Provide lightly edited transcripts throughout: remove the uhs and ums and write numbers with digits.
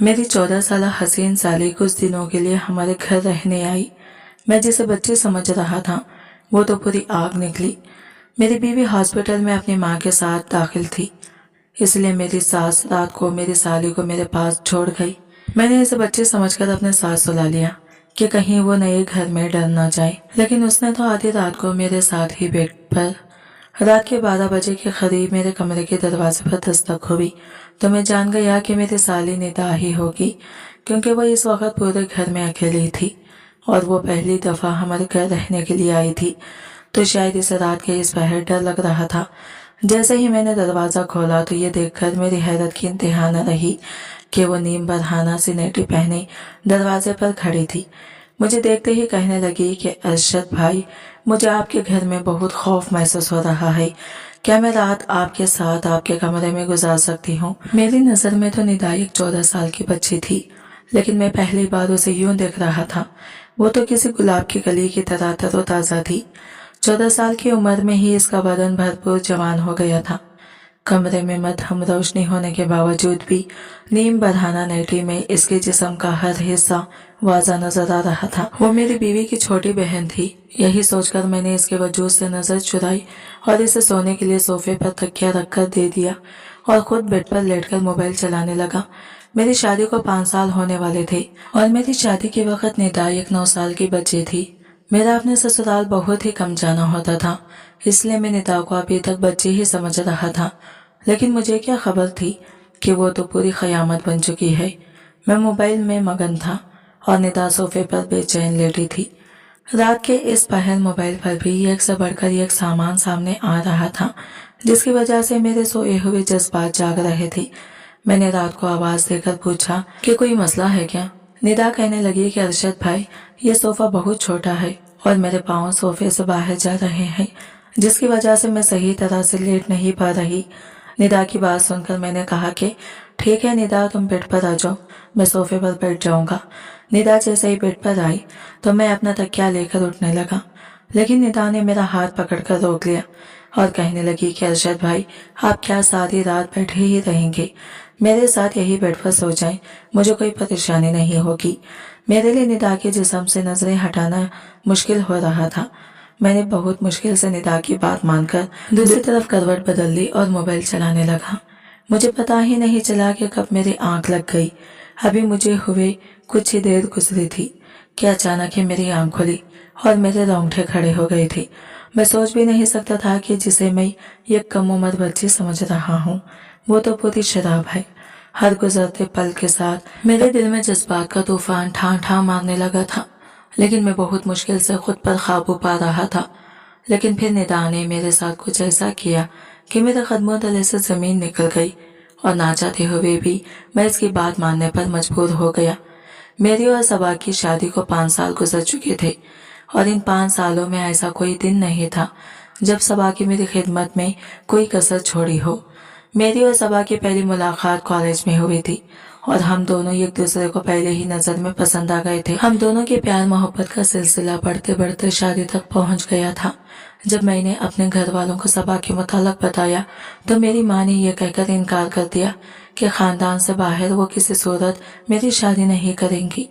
मेरी 14 साल हसीन साली कुछ दिनों के लिए हमारे घर रहने आई। मैं जिसे बच्ची समझ रहा था वो तो पूरी आग निकली। मेरी बीवी हॉस्पिटल में अपनी माँ के साथ दाखिल थी, इसलिए मेरी सास रात को मेरी साली को मेरे पास छोड़ गई। मैंने इसे बच्ची समझकर अपने साथ सुला लिया कि कहीं वो नए घर में डर ना जाए, लेकिन उसने तो आधी रात को मेरे साथ ही बेड पर रात के 12 बजे के करीब मेरे कमरे के दरवाजे पर दस्तक हुई तो मैं जान गया कि मेरी साली निदा ही होगी, क्योंकि वो इस वक्त पूरे घर में अकेली थी और वो पहली दफा हमारे घर रहने के लिए आई थी, तो शायद इसे रात के इस पहर डर लग रहा था। जैसे ही मैंने दरवाजा खोला तो ये देखकर मेरी हैरत की इंतहा न रही कि वो नीम बरहाना सी नेटी पहने दरवाजे पर खड़ी थी। मुझे देखते ही कहने लगी कि अरशद भाई, मुझे आपके घर में बहुत खौफ महसूस हो रहा है, क्या मैं रात आपके साथ आपके कमरे में गुजार सकती हूँ? मेरी नजर में तो निदा एक 14 साल की बच्ची थी, लेकिन मैं पहली बार उसे यूं देख रहा था। वो तो किसी गुलाब की कली की तरह तरोताजा थी। 14 साल की उम्र में ही इसका बदन भरपूर जवान हो गया था। कमरे में मध्यम रोशनी होने के बावजूद भी नीम बरहाना नेटी में इसके जिस्म का हर हिस्सा वाज़ा नजर आ रहा था। वो मेरी बीवी की छोटी बहन थी। यही सोचकर मैंने इसके वजूद से नजर चुराई और इसे सोने के लिए सोफे पर तकिया रखकर दे दिया और खुद बेड पर लेटकर मोबाइल चलाने लगा। मेरी शादी को 5 साल होने वाले थे और मेरी शादी के वक्त निदा एक 9 साल की बच्ची थी। मेरा अपने ससुराल बहुत ही कम जाना होता था, इसलिए मैं निदा को अभी तक बच्ची ही समझ रहा था। लेकिन मुझे क्या खबर थी कि वो तो पूरी क़यामत बन चुकी है। मैं मोबाइल में मगन था और निदा सोफे पर बेचैन लेटी थी। रात के इस पहर मोबाइल पर भी एक से बढ़कर एक सामान सामने आ रहा था, जिसकी वजह से मेरे सोए हुए जज्बात जाग रहे थे। मैंने रात को आवाज देकर पूछा कि कोई मसला है क्या? निदा कहने लगी कि अरशद भाई, ये सोफा बहुत छोटा है और मेरे पाँव सोफे से बाहर जा रहे हैं, जिसकी वजह से मैं सही तरह से लेट नहीं पा रही। निदा की बात सुनकर मैंने कहा कि ठीक है निदा, तुम बेड पर आ जाओ, मैं सोफे पर बैठ जाऊंगा। निदा जैसे ही बेड पर आई तो मैं अपना तकिया लेकर उठने लगा, लेकिन निदा ने मेरा हाथ पकड़कर रोक लिया और कहने लगी कि अरशद भाई, आप क्या सारी रात बैठे ही रहेंगे? मेरे साथ यही बेड पर सो जाएं, मुझे कोई परेशानी नहीं होगी। मेरे लिए निदा के जिस्म से नजरें हटाना मुश्किल हो रहा था। मैंने बहुत मुश्किल से निदा की बात मानकर दूसरी तरफ करवट बदल ली और मोबाइल चलाने लगा। मुझे पता ही नहीं चला कि कब मेरी आंख लग गई। अभी मुझे हुए कुछ ही देर गुजरी थी कि अचानक ही मेरी आंख खुली और मेरे रोंगटे खड़े हो गए थे। मैं सोच भी नहीं सकता था कि जिसे मैं एक कम उम्र बच्ची समझ रहा हूँ वो तो पूरी शराब है। हर गुजरते पल के साथ मेरे दिल में जज्बात का तूफान ठा ठा मारने लगा था, लेकिन मैं बहुत मुश्किल से खुद पर काबू पा रहा था। लेकिन फिर निदा ने मेरे साथ कुछ ऐसा किया कि मेरे कदमों तले से जमीन निकल गई और ना चाहते हुए भी मैं इसकी बात मानने पर मजबूर हो गया। मेरी और सबा की शादी को 5 साल गुजर चुके थे और इन 5 सालों में ऐसा कोई दिन नहीं था जब सबा की मेरी खिदमत में कोई कसर छोड़ी हो। मेरी और सबा की पहली मुलाकात कॉलेज में हुई थी और हम दोनों एक दूसरे को पहले ही नजर में पसंद आ गए थे। हम दोनों के प्यार मोहब्बत का सिलसिला बढ़ते बढ़ते शादी तक पहुंच गया था। जब मैंने अपने घर वालों को सबा के मुताल्लिक बताया तो मेरी माँ ने यह कहकर इनकार कर दिया कि खानदान से बाहर वो किसी सूरत मेरी शादी नहीं करेंगी।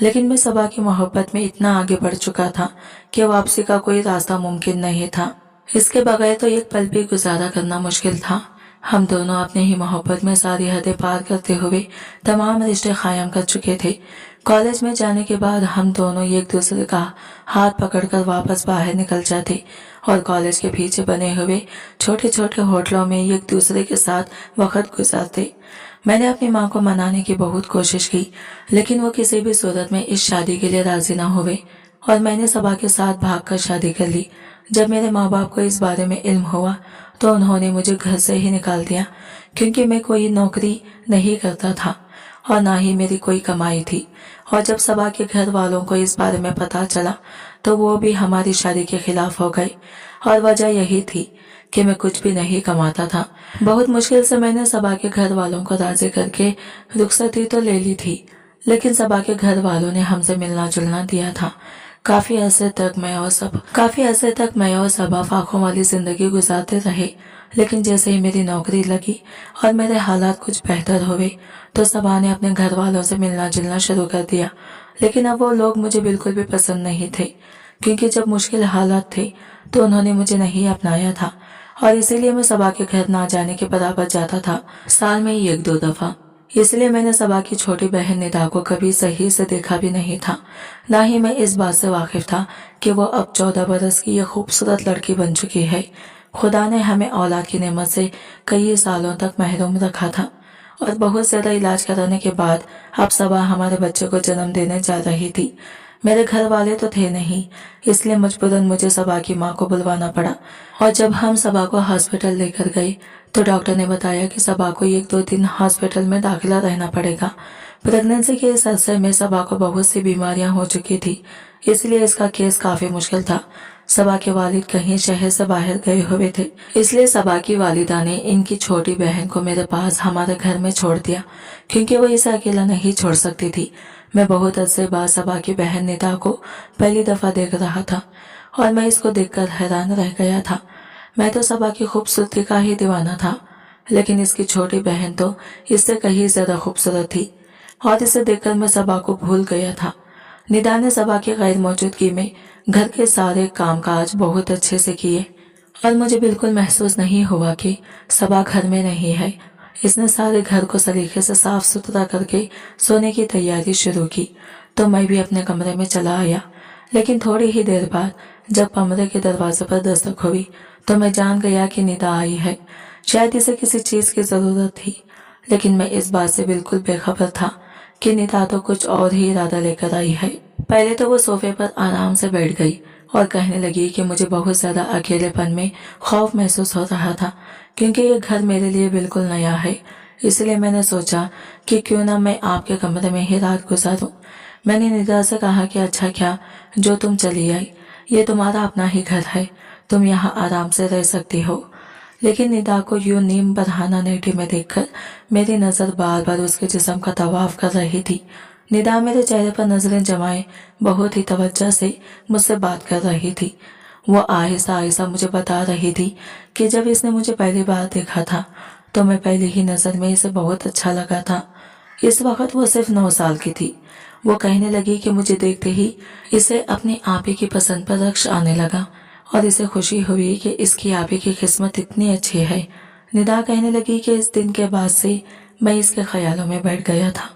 लेकिन मैं सबा की मोहब्बत में इतना आगे बढ़ चुका था कि वापसी का कोई रास्ता मुमकिन नहीं था। इसके बगैर तो एक पल भी गुजारा करना मुश्किल था। हम दोनों अपने ही मोहब्बत में सारी हदें पार करते हुए तमाम रिश्ते कायम कर चुके थे। कॉलेज में जाने के बाद हम दोनों एक दूसरे का हाथ पकड़कर वापस बाहर निकल जाते और कॉलेज के पीछे बने हुए छोटे छोटे होटलों में एक दूसरे के साथ वक्त गुजारते। मैंने अपनी माँ को मनाने की बहुत कोशिश की, लेकिन वो किसी भी सूरत में इस शादी के लिए राजी न हुए और मैंने सबा के साथ भागकर शादी कर ली। जब मेरे माँ बाप को इस बारे में इल्म हुआ तो उन्होंने मुझे घर से ही निकाल दिया, क्योंकि मैं कोई नौकरी नहीं करता था और ना ही मेरी कोई कमाई थी। और जब सबा के घर वालों को इस बारे में पता चला तो वो भी हमारी शादी के खिलाफ हो गए और वजह यही थी कि मैं कुछ भी नहीं कमाता था। बहुत मुश्किल से मैंने सबा के घर वालों को राजी करके रुखसती तो ले ली थी, लेकिन सबा के घर वालों ने हमसे मिलना जुलना दिया था। काफी अरसे तक मैं और सबा फाखों वाली जिंदगी गुजारते रहे, لیکن جیسے ہی میری نوکری لگی اور میرے حالات کچھ بہتر ہوئے تو صبا نے اپنے گھر والوں سے ملنا جلنا شروع کر دیا، لیکن اب وہ لوگ مجھے بالکل بھی پسند نہیں تھے، کیونکہ جب مشکل حالات تھے تو انہوں نے مجھے نہیں اپنایا تھا، اور اسی لیے میں صبا کے گھر نہ جانے کے برابر جاتا تھا، سال میں 1-2 دفعہ۔ اس لیے میں نے صبا کی چھوٹی بہن ندا کو کبھی صحیح سے دیکھا بھی نہیں تھا، نہ ہی میں اس بات سے واقف تھا کہ وہ اب 14 برس کی یہ خوبصورت لڑکی بن چکی ہے۔ خدا نے ہمیں اولاد کی نعمت سے کئی سالوں تک محروم رکھا تھا، اور بہت زیادہ علاج کرانے کے بعد اب صبا ہمارے بچے کو جنم دینے جا رہی تھی۔ میرے گھر والے تو تھے نہیں، اس لیے مجبوراً مجھے صبا کی ماں کو بلوانا پڑا، اور جب ہم صبا کو ہاسپٹل لے کر گئے تو ڈاکٹر نے بتایا کہ صبا کو 1-2 دن ہاسپٹل میں داخلہ رہنا پڑے گا۔ پریگننسی کے اس عرصے میں صبا کو بہت سی بیماریاں ہو چکی تھی، اس لیے اس کا کیس کافی مشکل تھا۔ صبا کے والد کہیں شہر سے باہر گئے ہوئے تھے، اس لیے صبا کی والدہ نے ان کی چھوٹی بہن کو میرے پاس ہمارے گھر میں چھوڑ دیا، کیونکہ وہ اسے اکیلا نہیں چھوڑ سکتی تھی۔ میں بہت عرصے بعد صبا کی بہن ندا کو پہلی دفعہ دیکھ رہا تھا، اور میں اس کو دیکھ کر حیران رہ گیا تھا۔ میں تو صبا کی خوبصورتی کا ہی دیوانہ تھا، لیکن اس کی چھوٹی بہن تو اس سے کہیں زیادہ خوبصورت تھی، اور اسے دیکھ کر میں صبا کو بھول گیا تھا۔ ندا نے صبا کی غیر موجودگی میں گھر کے سارے کام کاج بہت اچھے سے کیے، اور مجھے بالکل محسوس نہیں ہوا کہ صبا گھر میں نہیں ہے۔ اس نے سارے گھر کو سلیقے سے صاف ستھرا کر کے سونے کی تیاری شروع کی، تو میں بھی اپنے کمرے میں چلا آیا، لیکن تھوڑی ہی دیر بعد جب کمرے کے دروازے پر دستک ہوئی تو میں جان گیا کہ ندا آئی ہے۔ شاید اسے کسی چیز کی ضرورت تھی، لیکن میں اس بات سے بالکل بے خبر تھا کہ ندا تو کچھ اور ہی ارادہ لے کر آئی ہے۔ پہلے تو وہ صوفے پر آرام سے بیٹھ گئی اور کہنے لگی کہ مجھے بہت زیادہ اکیلے پن میں خوف محسوس ہو رہا تھا، کیونکہ یہ گھر میرے لیے بالکل نیا ہے۔ اس لیے میں نے سوچا کہ کیوں نہ میں آپ کے کمرے میں ہی رات گزاروں۔ میں نے ندا سے کہا کہ اچھا کیا جو تم چلی آئی، یہ تمہارا اپنا ہی گھر ہے، تم یہاں آرام سے رہ سکتی ہو۔ لیکن ندا کو یوں نیم برہنہ نیٹی میں دیکھ کر میری نظر بار بار اس کے جسم کا طواف کر رہی تھی۔ ندا میرے چہرے پر نظریں جمائے بہت ہی توجہ سے مجھ سے بات کر رہی تھی۔ وہ آہستہ آہستہ مجھے بتا رہی تھی کہ جب اس نے مجھے پہلی بار دیکھا تھا تو میں پہلی ہی نظر میں اسے بہت اچھا لگا تھا۔ اس وقت وہ صرف 9 سال کی تھی۔ وہ کہنے لگی کہ مجھے دیکھتے ہی اسے اپنی آپی کی پسند پر رشک آنے لگا، اور اسے خوشی ہوئی کہ اس کی آپی کی قسمت اتنی اچھی ہے۔ ندا کہنے لگی کہ اس دن کے بعد سے میں اس کے خیالوں میں بیٹھ گیا تھا،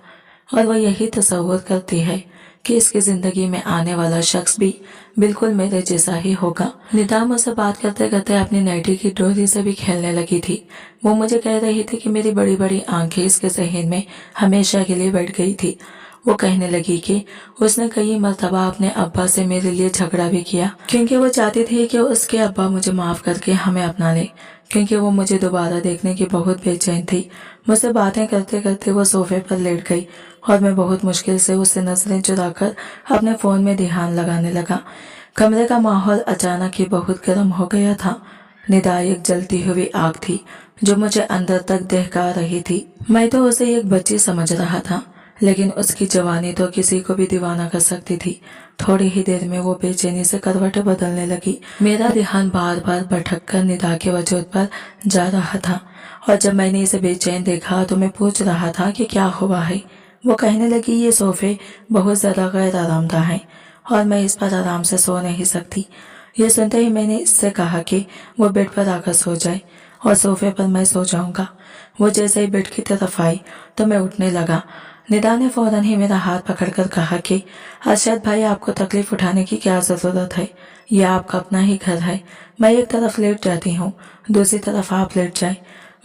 اور وہ یہی تصور کرتی ہے کہ اس کی زندگی میں آنے والا شخص بھی بالکل میرے جیسا ہی ہوگا۔ ندا مجھ سے بات کرتے کرتے اپنی نائٹی کی ڈوری سے بھی کھیلنے لگی تھی۔ وہ مجھے کہہ رہی تھی کہ میری بڑی بڑی آنکھیں اس کے ذہن میں ہمیشہ کے لیے بیٹھ گئی تھی۔ وہ کہنے لگی کہ اس نے کئی مرتبہ اپنے ابا سے میرے لیے جھگڑا بھی کیا، کیونکہ وہ چاہتی تھی کہ اس کے ابا مجھے معاف کر کے ہمیں اپنا لے، کیونکہ وہ مجھے دوبارہ دیکھنے کی بہت بے چین تھی۔ مجھ سے باتیں کرتے کرتے وہ صوفے پر لیٹ گئی، اور میں بہت مشکل سے اس سے نظریں چرا کر اپنے فون میں دھیان لگانے لگا۔ کمرے کا ماحول اچانک ہی بہت گرم ہو گیا تھا۔ ندا ایک جلتی ہوئی آگ تھی جو مجھے اندر تک دہکا رہی تھی۔ میں تو اسے ایک بچی سمجھ رہا تھا، لیکن اس کی جوانی تو کسی کو بھی دیوانہ کر سکتی تھی۔ تھوڑی ہی دیر میں وہ بے چینی سے کروٹیں بدلنے لگی۔ میرا دھیان بار بار بھٹک کر ندا کے وجود پر جا رہا تھا، اور جب میں نے اسے بے چین دیکھا تو میں پوچھ رہا تھا کہ کیا ہوا ہے۔ وہ کہنے لگی یہ صوفے بہت زیادہ غیر آرام دہ ہیں، اور میں اس پر آرام سے سو نہیں سکتی۔ یہ سنتے ہی میں نے اس سے کہا کہ وہ بیڈ پر آ کر سو جائے، اور صوفے پر میں سو جاؤں گا۔ وہ جیسے ہی بیڈ کی طرف آئی تو میں اٹھنے لگا۔ ندا نے فوراً ہی میرا ہاتھ پکڑ کر کہا کہ ارشد بھائی آپ کو تکلیف اٹھانے کی کیا ضرورت ہے، یہ آپ کا اپنا ہی گھر ہے۔ میں ایک طرف لیٹ جاتی ہوں، دوسری طرف آپ لیٹ جائیں۔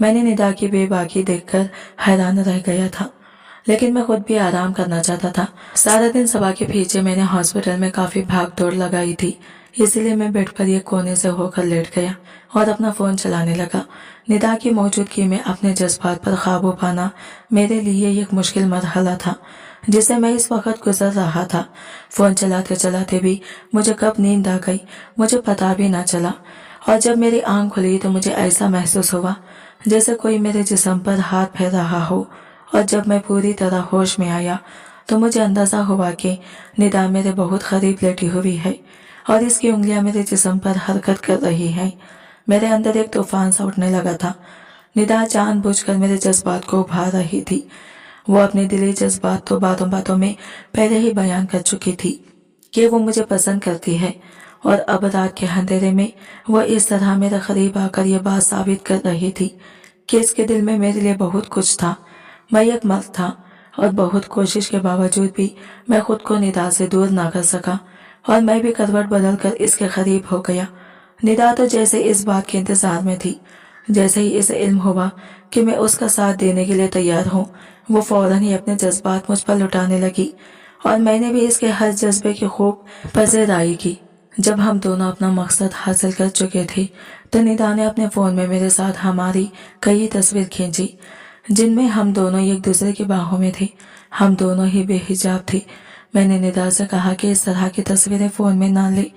میں نے ندا کی بے باکی دیکھ کر حیران رہ گیا تھا، لیکن میں خود بھی آرام کرنا چاہتا تھا۔ سارا دن صبا کے پیچھے میں نے ہاسپٹل میں کافی بھاگ دوڑ لگائی تھی، اسی لیے میں بیڈ پر ایک کونے سے ہو کر لیٹ گیا اور اپنا فون چلانے لگا۔ ندا کی موجودگی میں اپنے جذبات پر قابو پانا میرے لیے ایک مشکل مرحلہ تھا جسے میں اس وقت گزر رہا تھا۔ فون چلاتے چلاتے بھی مجھے کب نیند آ گئی مجھے پتا بھی نہ چلا، اور جب میری آنکھ کھلی تو مجھے ایسا محسوس ہوا جیسے کوئی میرے جسم پر ہاتھ پھیر رہا ہو، اور جب میں پوری طرح ہوش میں آیا تو مجھے اندازہ ہوا کہ ندا میرے بہت قریب لیٹی ہوئی ہے، اور اس کی انگلیاں میرے جسم پر حرکت کر رہی ہیں۔ मेरे अंदर एक तूफान सा उठने लगा था। निदा जानबूझकर मेरे जज्बात को उभार रही थी। वो अपने दिली जज्बात तो बातों बातों में पहले ही बयान कर चुकी थी कि वो मुझे पसंद करती है, और अब रात के अंधेरे में वो इस तरह मेरे करीब आकर ये बात साबित कर रही थी कि इसके दिल में मेरे लिए बहुत कुछ था। मैं एक मर्द था और बहुत कोशिश के बावजूद भी मैं खुद को निदा से दूर ना कर सका, और मैं भी करवट बदल कर इसके करीब हो गया। निदा तो जैसे इस बात के इंतजार में थी। जैसे ही इसे इल्म हुआ कि मैं उसका साथ देने के लिए तैयार हूँ, वो फौरन ही अपने जज्बात मुझ पर लुटाने लगी, और मैंने भी इसके हर जज्बे की खूब पज़ेदारी की। जब हम दोनों अपना मकसद हासिल कर चुके थे तो निदा ने अपने फ़ोन में मेरे साथ हमारी कई तस्वीर खींची, जिनमें हम दोनों एक दूसरे की बाहों में थे। हम दोनों ही बेहिजाब थे। मैंने निदा से कहा कि इस तरह की तस्वीरें फ़ोन में ना ले,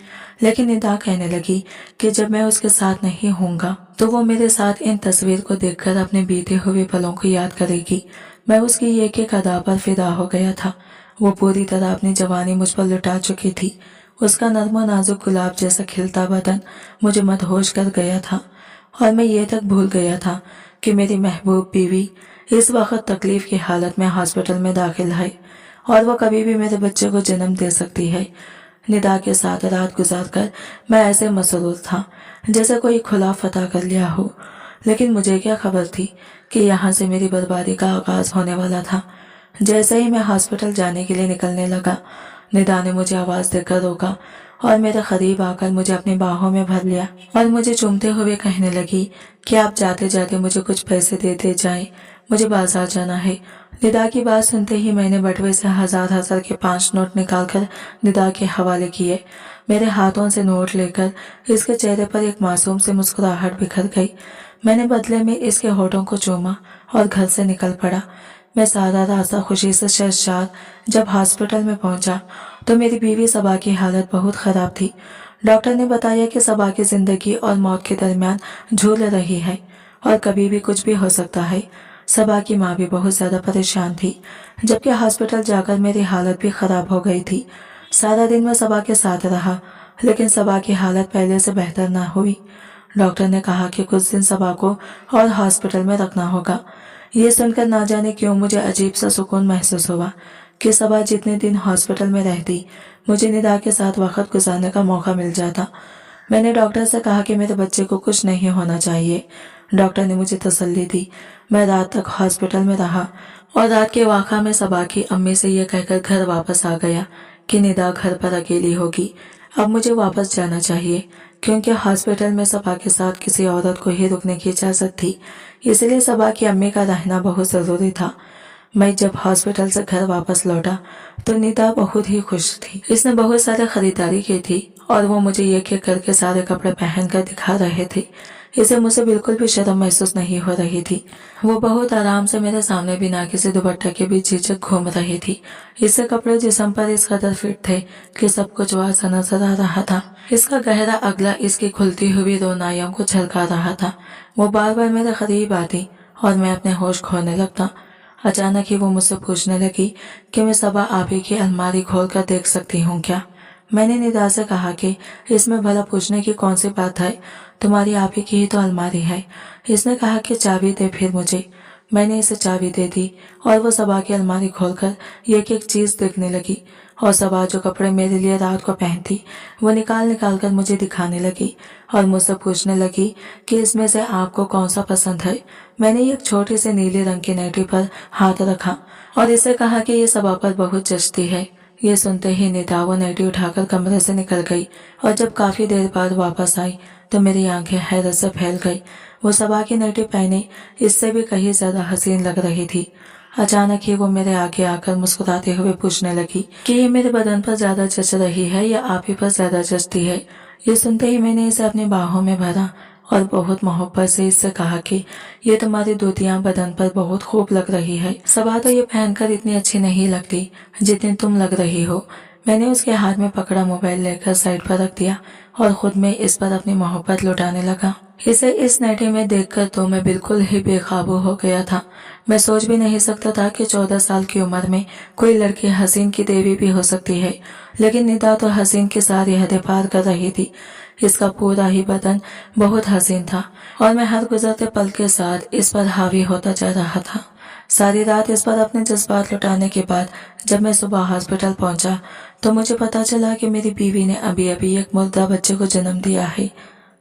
लेकिन निदा कहने लगी कि जब मैं उसके साथ नहीं होऊंगा तो वो मेरे साथ इन तस्वीर को देखकर अपने बीते हुए पलों को याद करेगी। मैं उसकी एक एक अदा पर फिदा हो गया था। वो पूरी तरह अपनी जवानी मुझ पर लुटा चुकी थी। उसका नर्म और नाजुक गुलाब जैसा खिलता बदन मुझे मदहोश कर गया था, और मैं ये तक भूल गया था कि मेरी महबूब बीवी इस वक्त तकलीफ की हालत में हॉस्पिटल में दाखिल है, और वो कभी भी मेरे बच्चे को जन्म दे सकती है। निदा के साथ रात गुजारकर मैं ऐसे मसरूर था जैसे कोई खुला फतह कर लिया हो, लेकिन मुझे क्या खबर थी कि यहाँ से मेरी बर्बादी का आगाज होने वाला था। जैसे ही मैं हॉस्पिटल जाने के लिए निकलने लगा, निदा ने मुझे आवाज देकर रोका और मेरे करीब आकर मुझे अपनी बाहों में भर लिया और मुझे चूमते हुए कहने लगी कि आप जाते जाते मुझे कुछ पैसे दे जाएं, मुझे बाजार जाना है। निदा की बात सुनते ही मैंने बटुए से हजार के 5 नोट निकालकर निदा के हवाले किए। मेरे हाथों से नोट लेकर इसके चेहरे पर एक मासूम सी मुस्कुराहट बिखर गई। मैंने बदले में इसके होठों को चूमा और घर से निकल पड़ा। मैं सारा रास्ता खुशी से शर्मसार जब हॉस्पिटल में पहुंचा तो मेरी बीवी सबा की हालत बहुत खराब थी। डॉक्टर ने बताया कि सबा की जिंदगी और मौत के दरमियान झूल रही है और कभी भी कुछ भी हो सकता है। सबा की माँ भी बहुत ज्यादा परेशान थी, जबकि हॉस्पिटल जाकर मेरी हालत भी खराब हो गई थी। सारा दिन मैं सबा के साथ रहा, लेकिन सबा की हालत पहले से बेहतर ना हुई। डॉक्टर ने कहा कि कुछ दिन सबा को और हॉस्पिटल में रखना होगा। ये सुनकर ना जाने क्यों मुझे अजीब सा सुकून महसूस हुआ कि सबा जितने दिन हॉस्पिटल में रहती, मुझे निदा के साथ वक्त गुजारने का मौका मिल जाता। मैंने डॉक्टर से कहा कि मेरे बच्चे को कुछ नहीं होना चाहिए। डॉक्टर ने मुझे तसल्ली दी। मैं रात तक हॉस्पिटल में रहा और रात के वाक़ा में सबा की अम्मी से यह कहकर घर वापस आ गया कि निदा घर पर अकेली होगी। अब मुझे वापस जाना चाहिए, क्योंकि हॉस्पिटल में सबा के साथ किसी औरत को ही रुकने की इजाज़त थी, इसलिए सबा की अम्मी का रहना बहुत ज़रूरी था। मैं जब हॉस्पिटल से घर वापस लौटा तो निदा बहुत ही खुश थी। इसने बहुत सारे खरीदारी की थी और वो मुझे एक एक करके सारे कपड़े पहनकर दिखा रहे थे। इसे मुझे बिल्कुल भी शर्म महसूस नहीं हो रही थी। वो बहुत आराम से मेरे सामने बिना किसी दुपट्टे के भी झिझक घूम रही थी। इससे कपड़े जिस्म पर इस कदर फिट थे कि सब कुछ वासा नजर आ रहा था। इसका गहरा अगला इसकी खुलती हुई रोनाइयों को झलका रहा था। वो बार बार मेरे करीब आती और मैं अपने होश खोने लगता। अचानक ही वो मुझसे पूछने लगी कि मैं सबा आपी की अलमारी खोल कर देख सकती हूँ क्या। मैंने निदा से कहा कि इसमें भला पूछने की कौन सी बात है, तुम्हारी आपी की ही तो अलमारी है। इसने कहा कि चाबी दे फिर मुझे। मैंने इसे चाबी दे दी और वो सबा की अलमारी खोलकर एक एक चीज देखने लगी, और सबा जो कपड़े मेरे लिए रात को पहनती वो निकाल कर मुझे दिखाने लगी और मुझसे पूछने लगी कि इसमें से आपको कौन सा पसंद है। मैंने एक छोटी सी नीले रंग की नाइटी पर हाथ रखा और इसे कहा कि ये सबा पर बहुत जचती है। ये सुनते ही निदा वो नाइटी उठाकर कमरे से निकल गई, और जब काफी देर बाद वापस आई तो मेरी आंखें हैरत से फैल गई। वो सबा की नाइटी पहने इससे भी कहीं ज्यादा हसीन लग रही थी। अचानक ही वो मेरे आगे आकर मुस्कुराते हुए पूछने लगी कि ये मेरे बदन पर ज्यादा जच रही है या आप ही पर ज्यादा जचती है। ये सुनते ही मैंने इसे अपनी बाहों में भरा और बहुत मोहब्बत से इससे कहा कि ये तुम्हारी धोतियां बदन पर बहुत खूब लग रही है। सबा तो ये पहनकर इतनी अच्छी नहीं लगती जितनी तुम लग रही हो। मैंने उसके हाथ में पकड़ा मोबाइल लेकर साइड पर रख दिया और खुद में इस पर अपनी मोहब्बत लुटाने लगा। इसे इस नाइटी में देखकर तो मैं बिल्कुल ही बेकाबू हो गया था। मैं सोच भी नहीं सकता था कि 14 साल की उम्र में कोई लड़की हसीन की देवी भी हो सकती है, लेकिन निदा तो हसीन की सारी हदें पार कर रही थी। इसका पूरा ही बदन बहुत हसीन था और मैं हर गुजरते पल के साथ इस पर हावी होता जा रहा था। सारी रात इस पर अपने जज्बात लुटाने के बाद जब मैं सुबह हॉस्पिटल पहुंचा तो मुझे पता चला कि मेरी बीवी ने अभी अभी एक मुर्दा बच्चे को जन्म दिया है।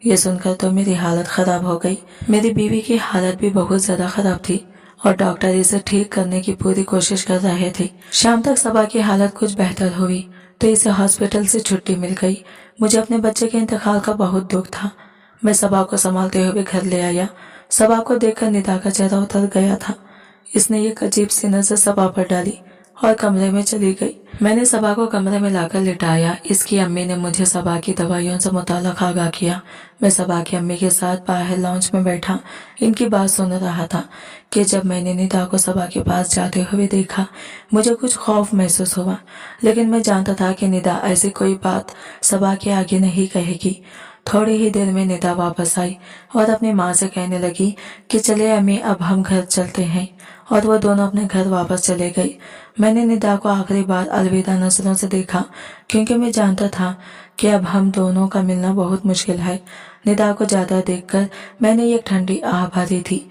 ये सुनकर तो मेरी हालत खराब हो गई। मेरी बीवी की हालत भी बहुत ज्यादा खराब थी और डॉक्टर इसे ठीक करने की पूरी कोशिश कर रहे थे। शाम तक सबा की हालत कुछ बेहतर हुई तो इसे हॉस्पिटल से छुट्टी मिल गई। मुझे अपने बच्चे के इंतकाल का बहुत दुख था। मैं सबा को संभालते हुए घर ले आया। सबा को देखकर निदा का चेहरा उतर गया था। इसने एक अजीब सी नजर सबा पर डाली और कमरे में चली गई। मैंने सबा को कमरे में लाकर लिटाया। इसकी अम्मी ने मुझे सबा की दवाइयों से मुताल्लिक़ आगाह किया। मैं सबा की अम्मी के साथ बाहर लॉन्च में बैठा इनकी बात सुन रहा था कि जब मैंने निदा को सबा के पास जाते हुए देखा मुझे कुछ खौफ महसूस हुआ, लेकिन मैं जानता था कि निदा ऐसी कोई बात सबा के आगे नहीं कहेगी। थोड़ी ही देर में निदा वापस आई और अपनी माँ से कहने लगी कि चले अम्मी अब हम घर चलते हैं, और वो दोनों अपने घर वापस चले गई। मैंने निदा को आखिरी बार अलविदा नजरों से देखा क्योंकि मैं जानता था कि अब हम दोनों का मिलना बहुत मुश्किल है। निदा को ज्यादा देखकर मैंने एक ठंडी आह भरी थी।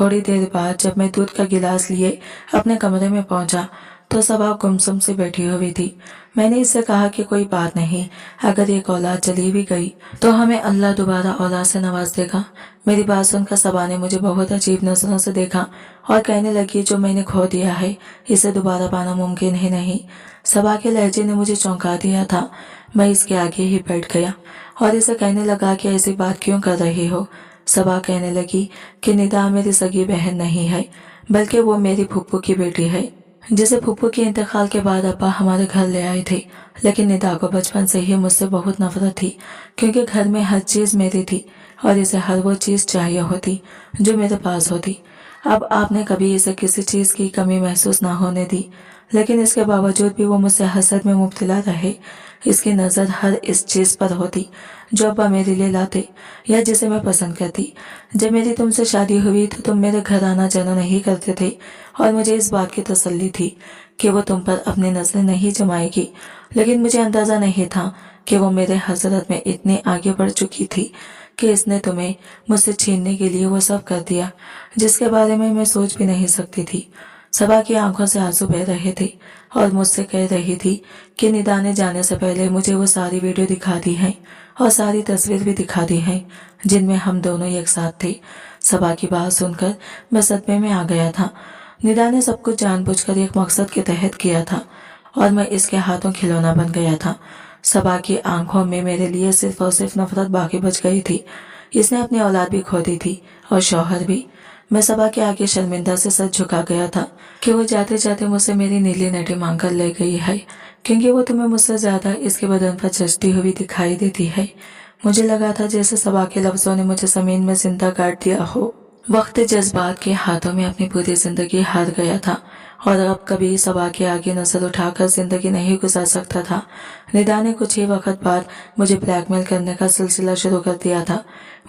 थोड़ी देर बाद जब मैं दूध का गिलास लिए अपने कमरे में पहुंचा तो सबा गुमसुम से बैठी हुई थी। मैंने इससे कहा कि कोई बात नहीं, अगर एक औलाद चली भी गई तो हमें अल्लाह दोबारा औलाद से नवाज देगा। मेरी बात सुनकर सबा ने मुझे बहुत अजीब नजरों से देखा और कहने लगी जो मैंने खो दिया है इसे दोबारा पाना मुमकिन ही नहीं। सबा के लहजे ने मुझे चौंका दिया था। मैं इसके आगे ही बैठ गया और इसे कहने लगा कि ऐसी बात क्यों कर रही हो। सबा कहने लगी कि निदा मेरी सगी बहन नहीं है बल्कि वो मेरी फूफू की बेटी है जिसे फूफू के इंतकाल के बाद अब्बा हमारे घर ले आए थे। लेकिन निदा को बचपन से ही मुझसे बहुत नफरत थी क्योंकि घर में हर चीज मेरी थी और इसे हर वो चीज चाहिए होती जो मेरे पास होती। अब आपने कभी इसे किसी चीज की कमी महसूस ना होने दी, लेकिन इसके बावजूद भी वो मुझसे हसद में मुब्तला रहे। इसकी नजर हर इस चीज पर होती जो अब्बा मेरे लिए लाते या जिसे मैं पसंद करती। जब मेरी तुमसे शादी हुई तो तुम मेरे घर आना जाना नहीं करते थे और मुझे इस बात की तसल्ली थी कि वो तुम पर अपनी नजरें नहीं जमाएगी, लेकिन मुझे अंदाजा नहीं था कि वो मेरे हसरत में इतनी आगे बढ़ चुकी थी कि इसने तुम्हें मुझसे छीनने के लिए वो सब कर दिया जिसके बारे में मैं सोच भी नहीं सकती थी। सबा की आंखों से आंसू बह रहे थे और मुझसे कह रही थी कि निदा ने जाने से पहले मुझे वो सारी वीडियो दिखा दी है और सारी तस्वीर भी दिखा दी है जिनमें हम दोनों एक साथ थे। सबा की बात सुनकर मैं सदमे में आ गया था। निदा ने सब कुछ जानबूझकर एक मकसद के तहत किया था और मैं इसके हाथों खिलौना बन गया था। सबा की आंखों में मेरे लिए सिर्फ और सिर्फ नफरत बाकी बच गई थी। इसने अपनी औलाद भी खो दी थी और शौहर भी। मैं सबा के आगे शर्मिंदा से सर झुका गया था कि वो जाते जाते मुझसे मेरी नीली नटी मांग कर ले गई है क्योंकि वो तुम्हें मुझसे ज्यादा इसके बदन पर जचती हुई दिखाई देती है। मुझे लगा था जैसे सबा के लफ्जों ने मुझे जमीन में जिंदा गाड़ दिया हो। वक्त जज्बात के हाथों में अपनी पूरी जिंदगी हार गया था और अब कभी सबा के आगे नजर उठाकर जिंदगी नहीं गुजार सकता था। निदा ने कुछ ही वक्त बाद मुझे ब्लैकमेल करने का सिलसिला शुरू कर दिया था।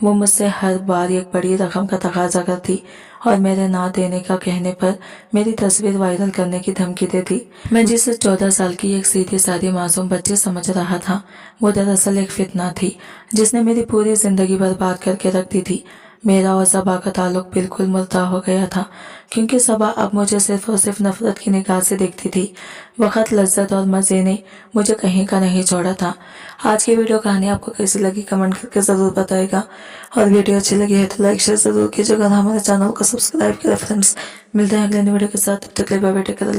वो मुझसे हर बार एक बड़ी रकम का तकाजा करती और मेरे ना देने का कहने पर मेरी तस्वीर वायरल करने की धमकी देती। मैं जिसे 14 साल की एक सीधी सादी मासूम बच्ची समझ रहा था वो दरअसल एक फितना थी जिसने मेरी पूरी जिंदगी बर्बाद करके रख दी थी। मेरा और सबा का ताल्लुक बिल्कुल मुल्ता हो गया था क्योंकि सबा अब मुझे सिर्फ और सिर्फ नफरत की निगाह से देखती थी। वक्त, लज्जत और मजे ने मुझे कहीं का नहीं छोड़ा था। आज की वीडियो कहानी आपको कैसी लगी कमेंट करके जरूर बताएगा और वीडियो अच्छी लगी है तो लाइक शेयर जरूर कीजिएगा। हमारे चैनल को सब्सक्राइब करें फ्रेंड्स। मिलते हैं अगले वीडियो के साथ, तब तक के लिए बाय बाय, टेक केयर।